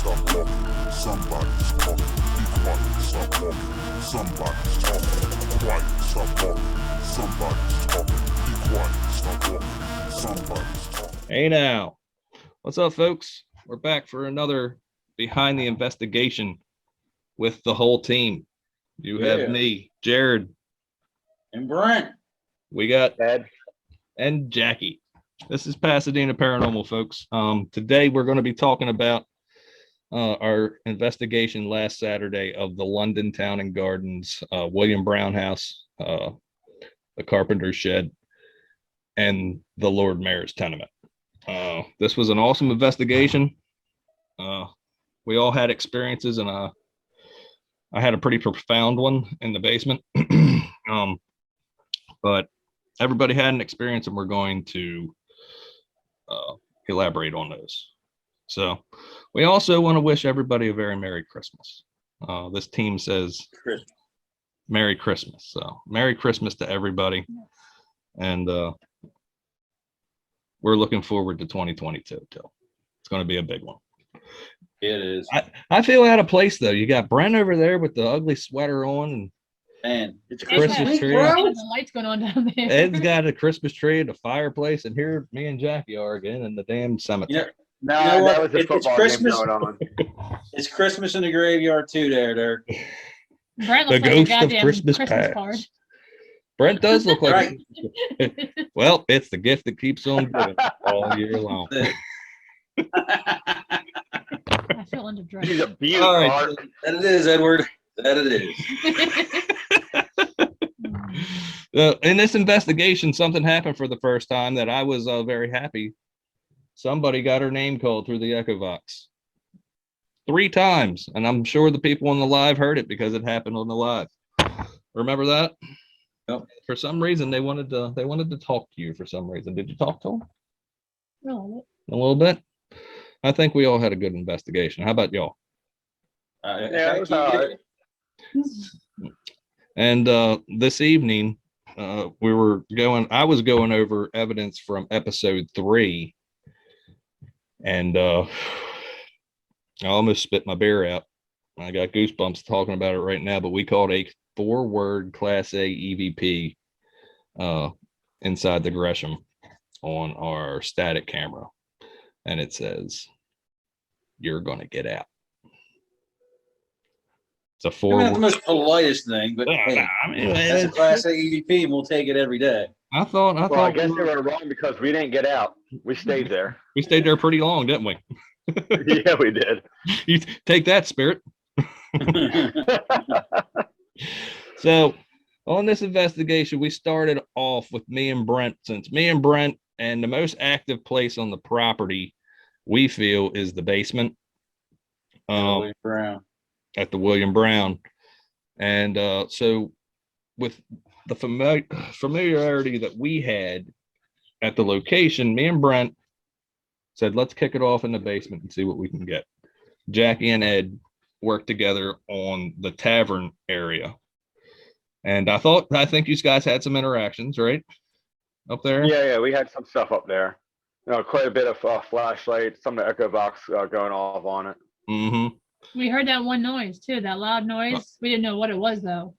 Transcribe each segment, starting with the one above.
stop talking. Somebody's talking. Be quiet, stop talking. Somebody's talking. Quiet, stop talking. Somebody's talking. Be quiet, stop talking. Somebody's talking. Hey now, what's up, folks? We're back for another Behind the Investigation with the whole team. You have me, Jared, and Brent. We got Ed and Jackie. This is Pasadena Paranormal, folks. Today we're going to be talking about our investigation last Saturday of the London Town and Gardens, William Brown house, the Carpenter's Shed, and the Lord Mayor's tenement. This was an awesome investigation. We all had experiences, and I had a pretty profound one in the basement. But everybody had an experience, and we're going to elaborate on those. So we also want to wish everybody a very Merry Christmas. This team says Merry Christmas. So Merry Christmas to everybody. And we're looking forward to 2022 too. It's going to be a big one. It is. I feel out of place though. You got Brent over there with the ugly sweater on, and man, it's a Christmas tree. The lights going on down there. Ed's got a Christmas tree and a fireplace, and here me and Jackie are again in the damn cemetery. No, you know that what? was a football game going on. It's Christmas in the graveyard too, there. Brent The looks like ghost a of goddamn Christmas past. card. Brent does look like Right. well, it's the gift that keeps on giving all year long. I feel underdressed. He's a beaut, All right. Mark. That it is, Edward. That it is. In this investigation, something happened for the first time that I was very happy. Somebody got her name called through the Echo Box 3 times, and I'm sure the people on the live heard it because it happened on the live. Remember that? Yep. For some reason, they wanted to talk to you. For some reason, did you talk to them? No. A little bit. I think we all had a good investigation. How about y'all? Yeah, it was all right. And this evening, I was going over evidence from episode 3, and I almost spit my beer out. I got goosebumps talking about it right now, but we called a 4-word Class A EVP inside the Gresham on our static camera. And it says, "You're going to get out." It's a 4-word. Not the most politest thing, but hey, I mean, that's a Class A EVP, and we'll take it every day. I thought I guess they were wrong because we didn't get out. We stayed there. we stayed there pretty long, didn't we? Yeah, we did. You take that, Spirit. So on this investigation, we started off with me and Brent, since me and Brent, and the most active place on the property we feel is the basement Brown. at the William Brown. And so with the familiarity that we had at the location, me and Brent said, let's kick it off in the basement and see what we can get. Jackie and Ed worked together on the tavern area. And I think you guys had some interactions, right? Up there? Yeah, we had some stuff up there. Quite a bit of flashlight, some of the Echo Box going off on it. Mm-hmm. We heard that one noise too, that loud noise. We didn't know what it was though.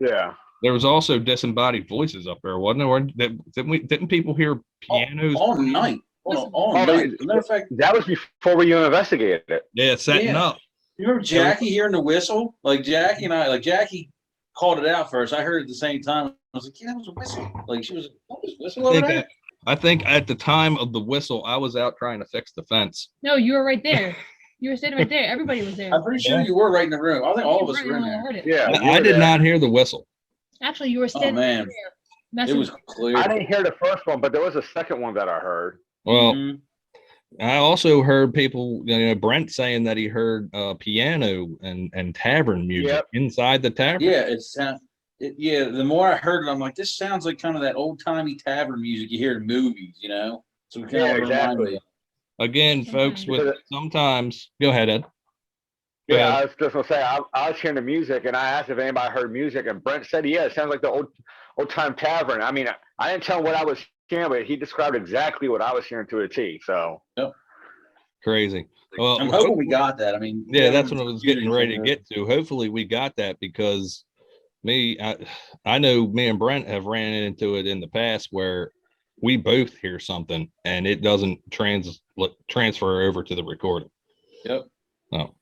Yeah. There was also disembodied voices up there, wasn't there? Didn't people hear pianos? All night. All night. As a matter of fact, that was before we even investigated it. Yeah, setting up. You remember Jackie hearing the whistle? Like Jackie called it out first. I heard it at the same time. I was like, yeah, that was a whistle. Like she was like, what was whistle over there? I think at the time of the whistle, I was out trying to fix the fence. No, you were right there. You were standing right there. Everybody was there. I'm pretty sure you were right in the room. I think all of us were in there. Heard it. Yeah. I did not hear the whistle. Actually, you were standing man. there. It was clear. I didn't hear the first one, but there was a second one that I heard. Well, Mhm. I also heard people, Brent saying that he heard piano and tavern music inside the tavern. Yeah, the more I heard it, I'm like, this sounds like kind of that old timey tavern music you hear in movies, So it kind of reminded me. Again, folks, sometimes go ahead, Ed. Yeah, I was just gonna say I was hearing the music, and I asked if anybody heard music, and Brent said, "Yeah, it sounds like the old time tavern." I mean, I didn't tell him what I was hearing, but he described exactly what I was hearing to a T. So crazy. Well, I'm hoping we got that. I mean, yeah, that's what I was getting ready to get to. Hopefully we got that, because I know me and Brent have ran into it in the past where we both hear something and it doesn't transfer over to the recording. Yep. No.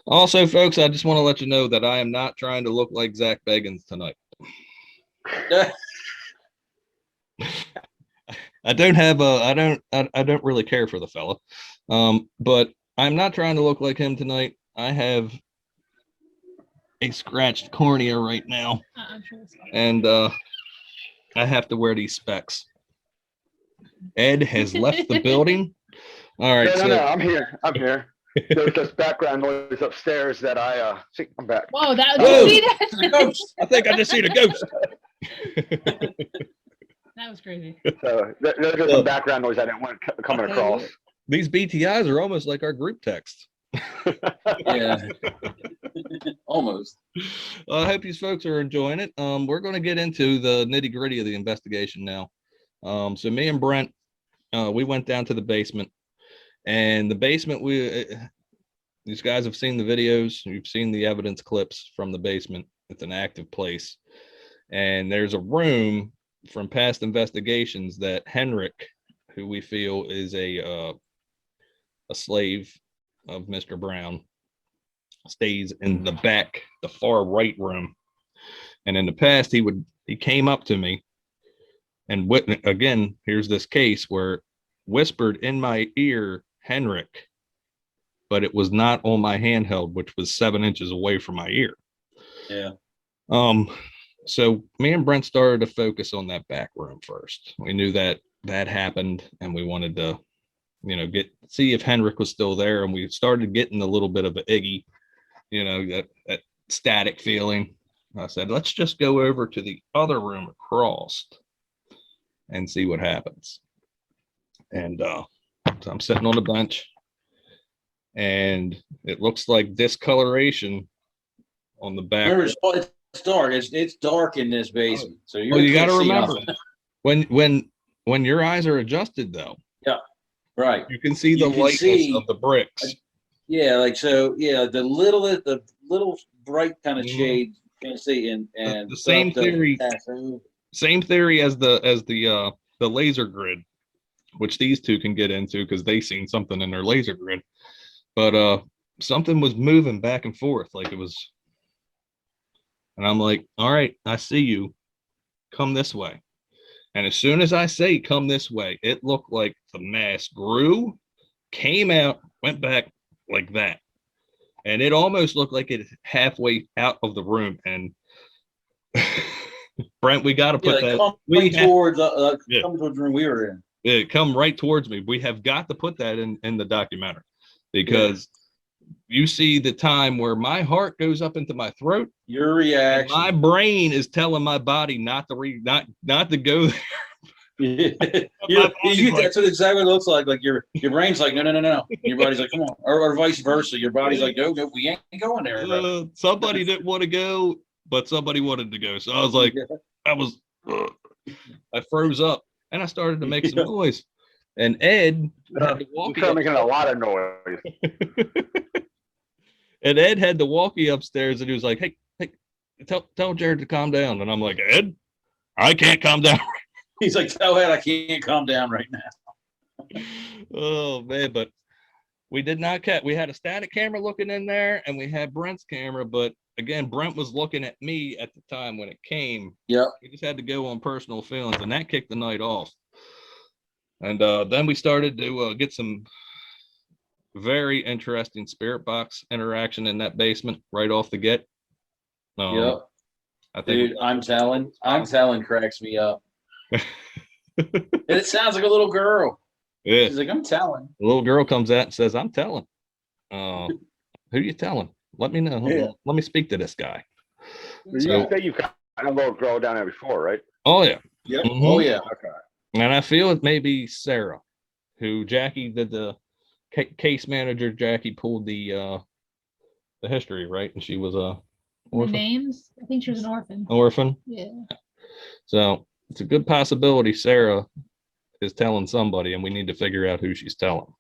Also, folks, I just want to let you know that I am not trying to look like Zach Bagans tonight. I don't really care for the fella. But I'm not trying to look like him tonight. I have a scratched cornea right now. And I have to wear these specs. Ed has left the building. All right. No, I'm here. There's just background noise upstairs that I see. I'm back. Whoa, did Whoa. you see that? Ghost. I think I just seen a ghost. That was crazy. So there's just some background noise I didn't want coming across. These BTIs are almost like our group text. Yeah. Almost. I hope these folks are enjoying it. We're going to get into the nitty gritty of the investigation now. So me and Brent, we went down to the basement, and the basement, these guys have seen the videos. You've seen the evidence clips from the basement. It's an active place, and there's a room from past investigations that Henrik, who we feel is a slave of Mr. Brown, stays in the back, the far right room. And in the past, he came up to me and again, here's this case where whispered in my ear, Henrik, but it was not on my handheld, which was 7 inches away from my ear. Yeah. So me and Brent started to focus on that back room first. We knew that happened, and we wanted to, see if Henrik was still there. And we started getting a little bit of an Iggy, that static feeling. I said, let's just go over to the other room across and see what happens. And so I'm sitting on the bench, and it looks like discoloration on the back. Remember, it's dark. It's dark in this basement. So you got to remember when your eyes are adjusted, though. Yeah. Right. You can see the lightness of the bricks. Yeah, the little bright kind of shade you can see, and the same theory. Same theory as the laser grid, which these two can get into because they seen something in their laser grid. But something was moving back and forth like it was. And I'm like, all right, I see you. Come this way. And as soon as I say come this way, it looked like the mass grew, came out, went back like that. And it almost looked like it halfway out of the room. And Brent, we got to put that. Come towards the room we were in. Yeah, come right towards me. We have got to put that in the documentary, because you see the time where my heart goes up into my throat. Your reaction. My brain is telling my body not to go there. That's what exactly looks like. Like your brain's like, no. Your body's like, come on, or vice versa. Your body's like, no, we ain't going there. Somebody didn't want to go, but somebody wanted to go. So I was like, I froze up, and I started to make some noise. And Ed had the walkie. You're making a lot of noise. And Ed had the walkie upstairs, and he was like, "Hey, tell Jared to calm down." And I'm like, "Ed, I can't calm down." He's like, "Tell Ed I can't calm down right now." Oh man, but we did not catch. We had a static camera looking in there, and we had Brent's camera. But again, Brent was looking at me at the time when it came. Yeah, we just had to go on personal feelings, and that kicked the night off. And then we started to get some very interesting spirit box interaction in that basement right off the get. I think, dude, I'm telling, cracks me up. And it sounds like a little girl. Yeah. She's like, I'm telling. The little girl comes out and says, I'm telling. Who you telling? Let me know. Yeah. Let me speak to this guy. You say you've got a little girl down there before, right? Oh, yeah. Yep. Mm-hmm. Oh, yeah. Okay. And I feel it may be Sarah, who Jackie did the case manager. Jackie pulled the history, right? And she was a orphan. Names? I think she was an orphan. Orphan? Yeah. So it's a good possibility Sarah is telling somebody, and we need to figure out who she's telling.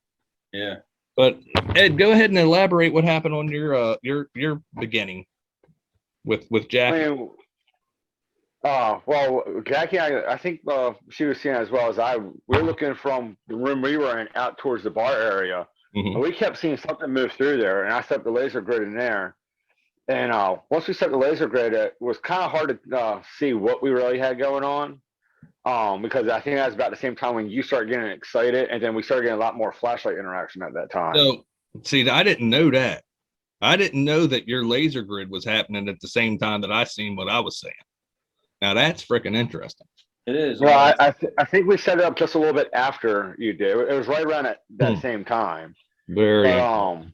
Yeah. But Ed, go ahead and elaborate what happened on your beginning with Jackie. I mean, well, Jackie, I think she was seeing as well as I. We were looking from the room we were in out towards the bar area, Mhm. and we kept seeing something move through there. And I set the laser grid in there. And once we set the laser grid, it was kind of hard to see what we really had going on. Because I think that was about the same time when you started getting excited, and then we started getting a lot more flashlight interaction at that time. So, see, I didn't know that. I didn't know that your laser grid was happening at the same time that I seen what I was saying. Now that's freaking interesting. It is. Well, I think we set it up just a little bit after you did. It was right around at that same time. Very. But,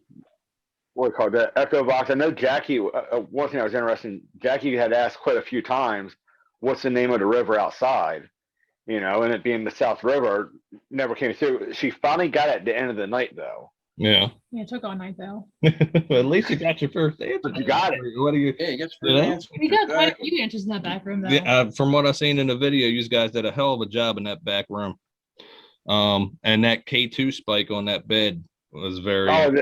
what we call the Echo Box. I know Jackie. One thing I was interested in, Jackie had asked quite a few times, "What's the name of the river outside?" You know, and it being the South River, never came through. She finally got it at the end of the night, though. Yeah. Yeah, it took all night though. Well, at least you got your first answer. But you got it. What do you? Yeah, you got You your know? answer. We got quite a few answers in that back room though. Yeah, from what I seen in the video, you guys did a hell of a job in that back room. And that K2 spike on that bed was very. Oh,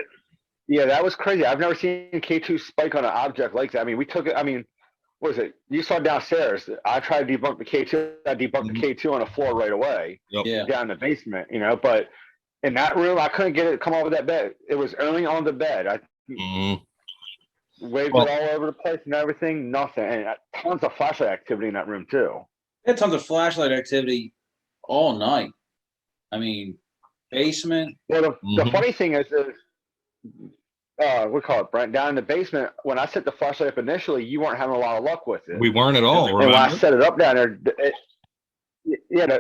yeah, that was crazy. I've never seen K2 spike on an object like that. I mean, we took it. I mean, what was it? You saw downstairs. I tried to debunk the K2. I debunked the K2 on the floor right away. Yep. Yeah. Down in the basement, you know. But in that room, I couldn't get it to come over that bed. It was only on the bed. I waved it all over the place and everything. Nothing. And tons of flashlight activity in that room too. We had tons of flashlight activity all night. I mean, basement. Well, the funny thing is we call it, Brent, down in the basement, when I set the flashlight up initially, you weren't having a lot of luck with it. We weren't at all. And when I set it up down there,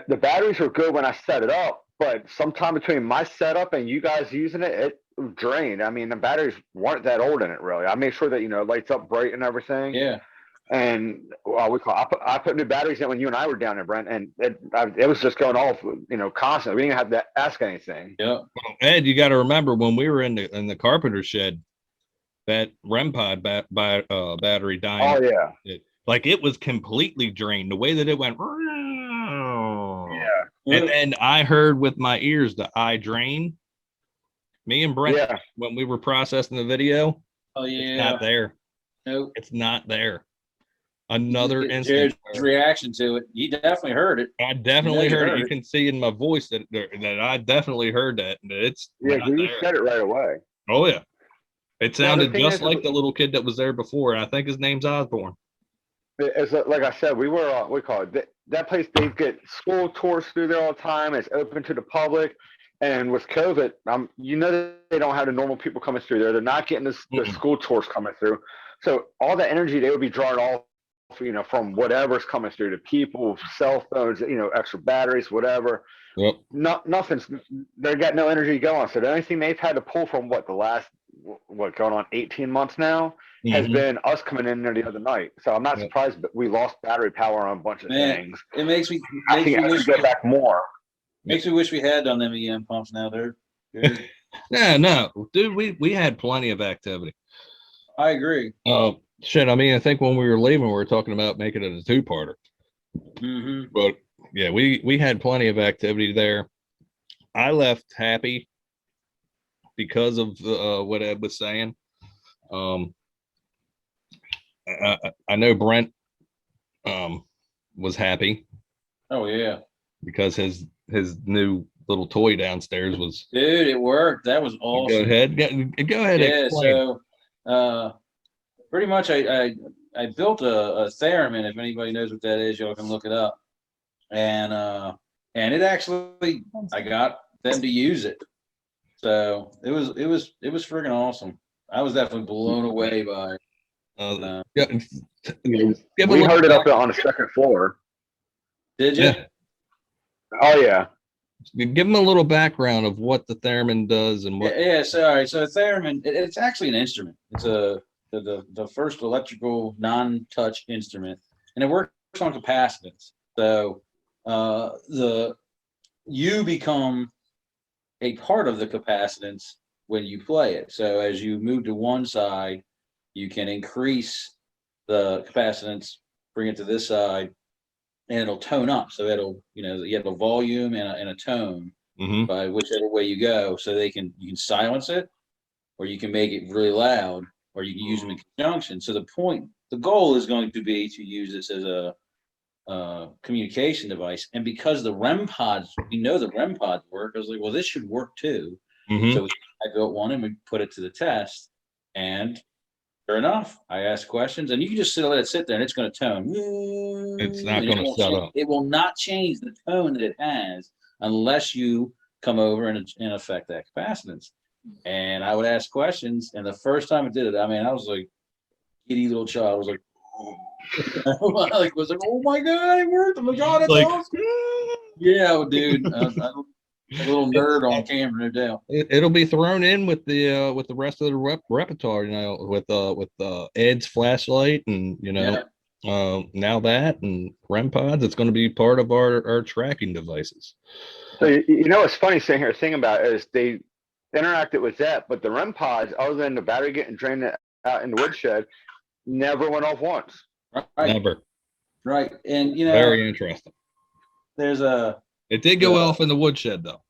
the batteries were good when I set it up, but sometime between my setup and you guys using it, it drained. I mean, the batteries weren't that old in it, really. I made sure that, it lights up bright and everything. Yeah. And I put new batteries in when you and I were down there, Brent, and it was just going off, constantly. We didn't have to ask anything. Yeah. Ed, you got to remember when we were in the carpenter shed, that REM pod battery dying. Oh yeah. It was completely drained. The way that it went. Yeah. And I heard with my ears the eye drain. Me and Brent, when we were processing the video, it's not there. Nope. It's not there. Another instant. Jared's reaction to it. You definitely heard it. I definitely heard it. You can see in my voice that I definitely heard that. It's you said it right away. Oh yeah. It sounded just like the little kid that was there before. I think his name's Osborne. It's like I said, we call it that place. They get school tours through there all the time. It's open to the public, and with COVID, they don't have the normal people coming through there. They're not getting the school tours coming through. So all the energy they would be drawing off, from whatever's coming through, the people, cell phones, extra batteries, whatever. Yep. Nothing's. They got no energy going. So the only thing they've had to pull from the last going on 18 months now has been us coming in there the other night. So I'm not surprised that we lost battery power on a bunch of things. It makes me. I think I should get back more. Makes me wish we had done them EM pumps now. They're no, dude. We had plenty of activity. I agree. Shit. I mean, I think when we were leaving, we were talking about making it a two-parter. But yeah, we had plenty of activity there. I left happy because of what Ed was saying. I know Brent was happy. Oh yeah, because his new little toy downstairs was. Dude, it worked. That was awesome. Go ahead. Go ahead. Yeah. Explain. So, pretty much, I built a theremin. If anybody knows what that is, y'all can look it up. And it actually, I got them to use it. So it was freaking awesome. I was definitely blown away by it. We heard it up on the second floor. Did you? Yeah. Oh yeah. Give them a little background of what the theremin does and what. Yeah. So a theremin, it's actually an instrument. It's the first electrical non-touch instrument, and it works on capacitance. So you become a part of the capacitance when you play it. So as you move to one side, you can increase the capacitance, bring it to this side, and it'll tone up. So it'll, you have a volume and a tone. Mm-hmm. by whichever way you go. So you can silence it, or you can make it really loud, or you can use them in conjunction. So the goal is going to be to use this as a communication device. And because the REM pods, we know the REM pods work, I was like, well, this should work too. Mm-hmm. So I built one and we put it to the test. And sure enough, I asked questions, and you can just let it sit there, and it's going to tone. It's not And going to shut up. It will not change the tone that it has unless you come over and affect that capacitance. And I would ask questions, and the first time it did it, I mean, I was like, giddy little child. I was like, oh my god, it worked! Oh my god, that's Like, awesome! Yeah, dude, I'm a little nerd on camera, no doubt. It'll be thrown in with the rest of the repertoire, you know, with Ed's flashlight, and you know, now that and REM pods, it's going to be part of our tracking devices. So you know what's funny sitting here thinking about it is they interacted with that, but the REM pods, other than the battery getting drained out in the woodshed, never went off once. Right, Never. right, and you know, Very interesting. there's It did go off in the woodshed though,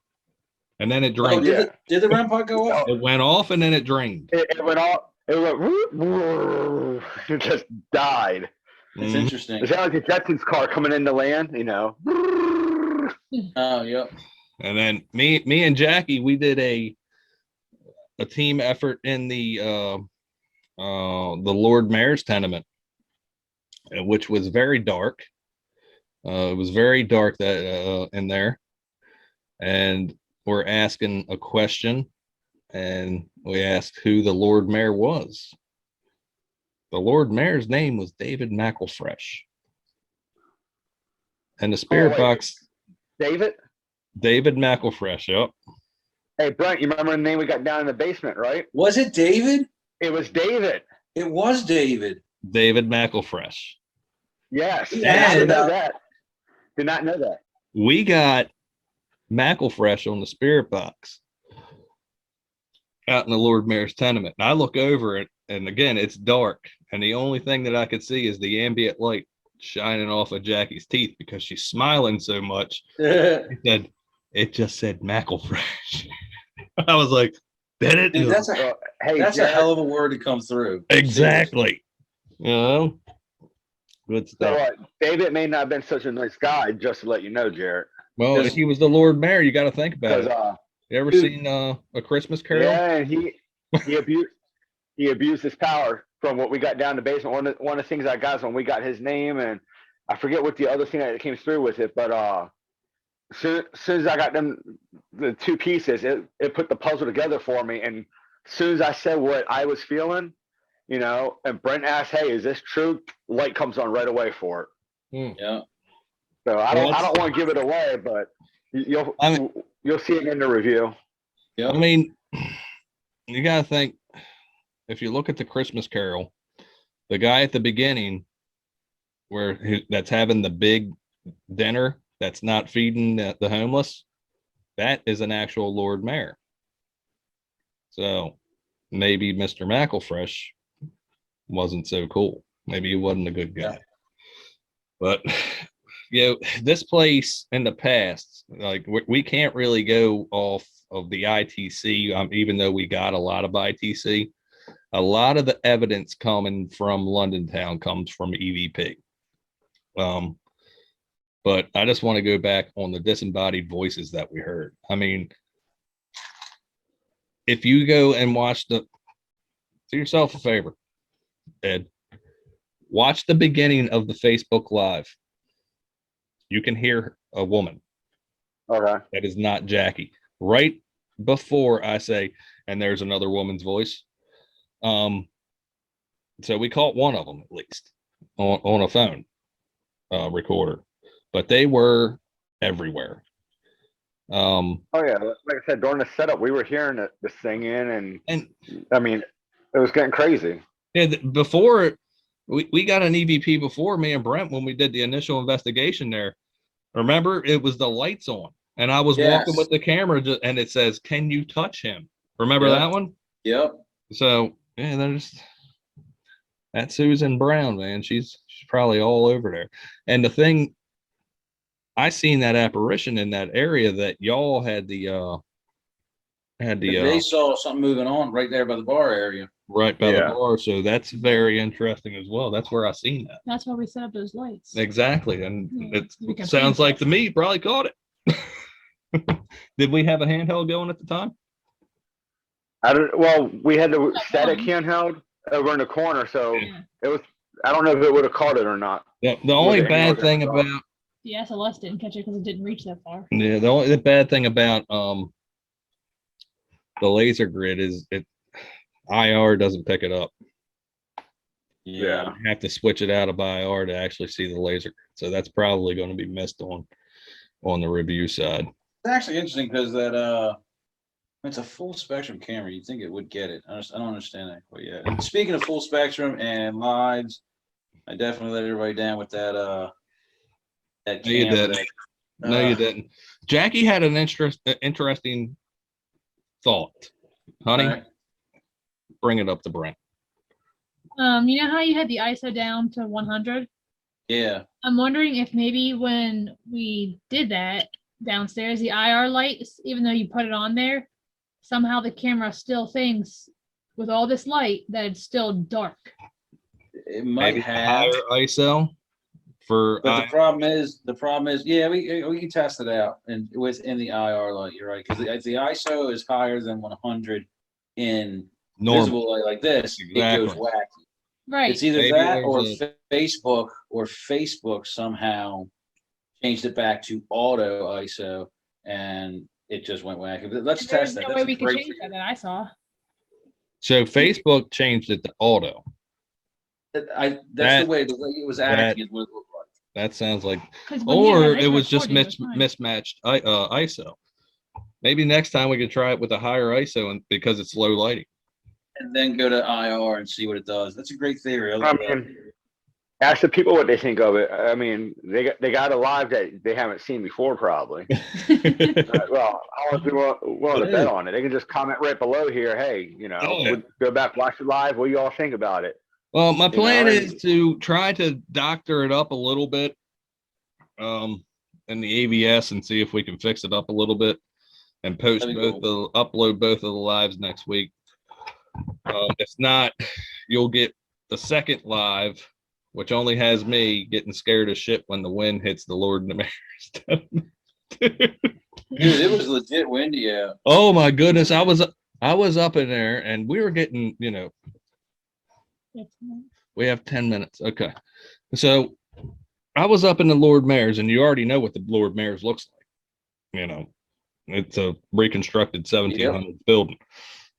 and then it drained. Did the REM pod go off? It went off and then it drained. It went off. It went. It just died. It's interesting. It sounded like a Jetsons car coming into land, you know. Oh, yep. And then me and Jackie, we did a team effort in the Lord Mayor's tournament, which was very dark. It was very dark that in there, and we're asking a question, and we asked who the Lord Mayor was. The Lord Mayor's name was David McElfresh, and the spirit box. David McElfresh. Yep. Hey Brent, you remember the name we got down in the basement, right? Was it David? It was David. It was David. David McElfresh. Yes. Yeah, I didn't know that. Did not know that. We got McElfresh on the spirit box out in the Lord Mayor's tenement. And I look over it, and again, it's dark. And the only thing that I could see is the ambient light shining off of Jackie's teeth because she's smiling so much. It just said McElfresh. I was like, did it? Dude, that's a hell of a word to come through. Exactly. You know? Good stuff. So David may not have been such a nice guy, just to let you know, Jarrett. Well, if he was the Lord Mayor, you got to think about it. You ever seen A Christmas Carol? Yeah, and he abused his power from what we got down in the basement. One of the things I got is when we got his name, and I forget what the other thing that came through with it, but as soon as I got the two pieces, it put the puzzle together for me. And as soon as I said what I was feeling, you know, and Brent asked, "Hey, is this true?" Light comes on right away for it. Yeah. So I don't want to give it away, but you'll see it in the review. Yeah. I mean, you got to think, if you look at the Christmas Carol, the guy at the beginning that's having the big dinner that's not feeding the homeless, that is an actual Lord Mayor. So maybe Mr. McElfresh wasn't so cool. Maybe he wasn't a good guy. Yeah. But you know, this place in the past, like we can't really go off of the ITC, even though we got a lot of ITC. A lot of the evidence coming from London Town comes from EVP. But I just want to go back on the disembodied voices that we heard. I mean, if you go and watch do yourself a favor, Ed, watch the beginning of the Facebook Live. You can hear a woman. Okay. That is not Jackie. Right before I say, and there's another woman's voice. So we caught one of them at least on a phone recorder, but they were everywhere. Oh yeah, like I said, during the setup, we were hearing the singing, and I mean, it was getting crazy. Yeah, before we got an EVP before me and Brent when we did the initial investigation there. Remember, it was the lights on, and I was walking with the camera, and it says, "Can you touch him?" Remember that one? Yep. So yeah, there's that Susan Brown, man. She's probably all over there. And the thing I seen that apparition in that area that y'all had the They saw something moving on right there by the bar area. right by the Yeah. bar. So that's very interesting as well. That's where I seen that. That's why we set up those lights. Exactly. And Yeah, it we can sounds see like to me you probably caught it. Did we have a handheld going at the time? I don't. Well, we had the Got static one. handheld over in the corner, so Yeah. it was. I don't know if it would have caught it or not. The only the bad handheld thing that was about The SLS didn't catch it because it didn't reach that far. the only the bad thing about the laser grid is it IR doesn't pick it up. Yeah. You have to switch it out of IR to actually see the laser. So that's probably going to be missed on the review side. It's actually interesting because that it's a full spectrum camera. You'd think it would get it. I don't understand that quite yet. And speaking of full spectrum and lives, I definitely let everybody down with that that No, you camera. didn't. No, you didn't. Jackie had an interesting thought. Honey, Right. bring it up to Brent. You know how you had the ISO down to 100? Yeah. I'm wondering if maybe when we did that downstairs, the IR lights, even though you put it on there, somehow the camera still thinks with all this light that it's still dark. It might Maybe a have. higher ISO for But the problem is, yeah, we can test it out and within the IR light. You're right, because the ISO is higher than 100 in normal. visible light like this. It goes Exactly. wacky. Right. It's either Maybe that there's or Facebook somehow changed it back to auto ISO and it just went wacky. But let's There's test that. no That's way a we could great change that I saw. So Facebook changed it to auto. that's That- the way it was that- acting is what it looked like. That sounds like, 'Cause when you or had it was just recording, it was fine. mismatched ISO. Maybe next time we could try it with a higher ISO and because it's low lighting. And then go to IR and see what it does. That's a great theory. I I love that. mean, ask the people what they think of it. I mean, they got a live that they haven't seen before, probably. Well, I want to willing to bet on it. They can just comment right below here. Hey, Oh, yeah. go back, watch it live. What do you all think about it? Well, my plan know, is to try to doctor it up a little bit in the AVS and see if we can fix it up a little bit and post That'd be upload both of the lives next week. If not, you'll get the second live, which only has me getting scared as shit when the wind hits the Lord and the Mayor's. Dude, it was legit windy out. Oh my goodness, I was up in there and we were getting, we have 10 minutes. Okay. So I was up in the Lord Mayor's and you already know what the Lord Mayor's looks like. It's a reconstructed 1700s building.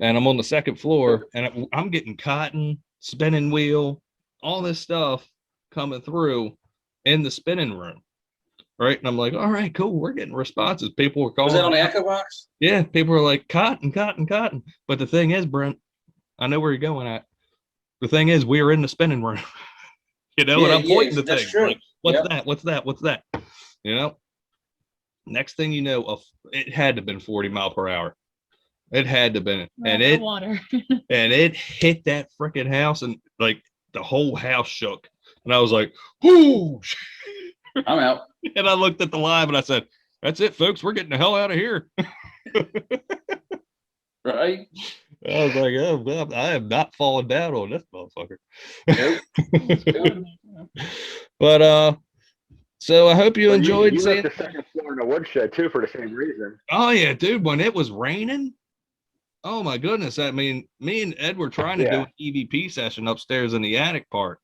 And I'm on the second floor and I'm getting cotton, spinning wheel, all this stuff coming through in the spinning room. Right. And I'm like, all right, cool. We're getting responses. People were calling. Was that on the Echo Box? Yeah. People were like, cotton, cotton, cotton. But the thing is, Brent, I know where you're going at. The thing is, we were in the spinning room. And I'm pointing the that's thing. true. Like, what's that? What's that? What's that? Next thing you know, it had to have been 40 mile per hour. It had to have been. And water. and it hit that freaking house and like the whole house shook. And I was like, whoo. I'm out. And I looked at the live and I said, that's it, folks. We're getting the hell out of here. Right? I was like, oh, well, I am not falling down on this motherfucker. Nope. But so I hope you enjoyed You seeing. left the second floor in the woodshed too for the same reason. Oh yeah, dude, when it was raining, oh my goodness. I mean, me and Ed were trying to do an EVP session upstairs in the attic part.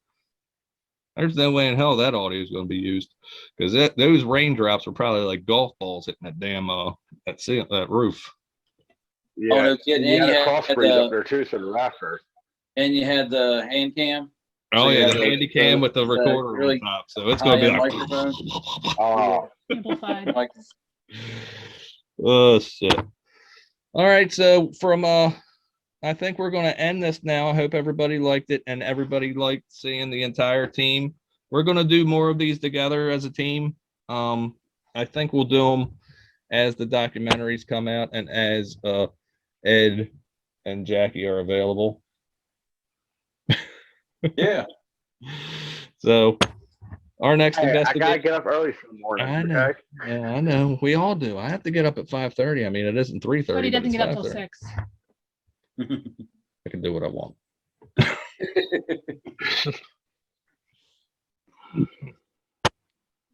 There's no way in hell that audio is going to be used because those raindrops were probably like golf balls hitting that damn that roof. Yeah, no kidding. you And had you a cross had breeze the- up there too, so the rafters. And you had the hand cam. Oh So you yeah, had the the- handy cam with the the recorder really on top. So it's going to be like, microphone. Oh, Amplified. Like, oh shit. All right, so from I think we're going to end this now. I hope everybody liked it and everybody liked seeing the entire team. We're going to do more of these together as a team. I think we'll do them as the documentaries come out and as Ed and Jackie are available. yeah. So Our next Hey, I gotta investigation. get up early some morning. I know. Okay. Yeah, I know. We all do. I have to get up at 5:30. I mean, it isn't 3:30, But he but doesn't it's get up till 5:30. 6. I can do what I want.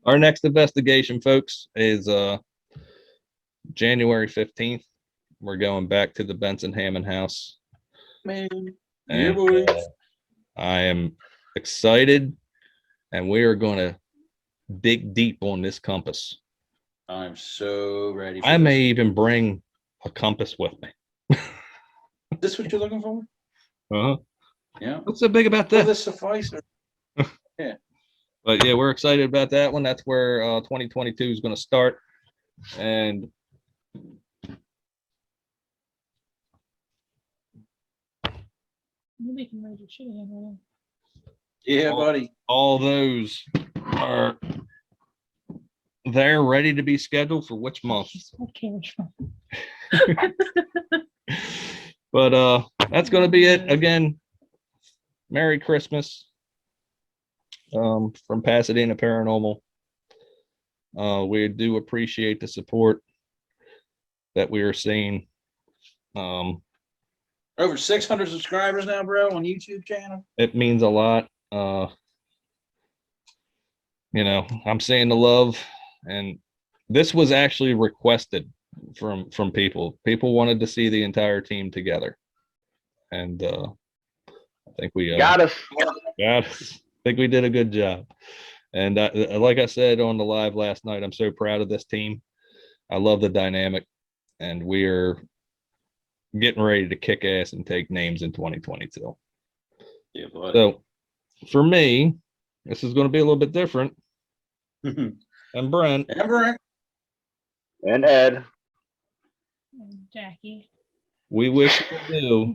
Our next investigation, folks, is January 15th. We're going back to the Benson Hammond house. Man, yeah, And boy. I am excited, and we are going to dig deep on this compass. I'm so ready. For I this. may even bring a compass with me. Is this what you're looking for? Uh-huh. Yeah. What's so big about Will that? this suffice? Yeah. But yeah, we're excited about that one. That's where 2022 is going to start. And You're making major shit again, right? Yeah, buddy. all those are they're ready to be scheduled for which month. What carriage from? But that's going to be it. Again, Merry Christmas from Pasadena Paranormal. We do appreciate the support that we are seeing. Over 600 subscribers now, bro, on YouTube channel. It means a lot. I'm seeing the love, and this was actually requested from people. People wanted to see the entire team together, and I think we Got us. I think we did a good job. And like I said on the live last night, I'm so proud of this team. I love the dynamic, and we are getting ready to kick ass and take names in 2022. Yeah, buddy. So for me, this is going to be a little bit different. And Brent. And Ed. And Jackie. We wish you do.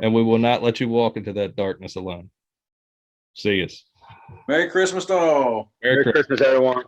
And we will not let you walk into that darkness alone. See us. Merry Christmas to all. Merry Merry Christmas, everyone.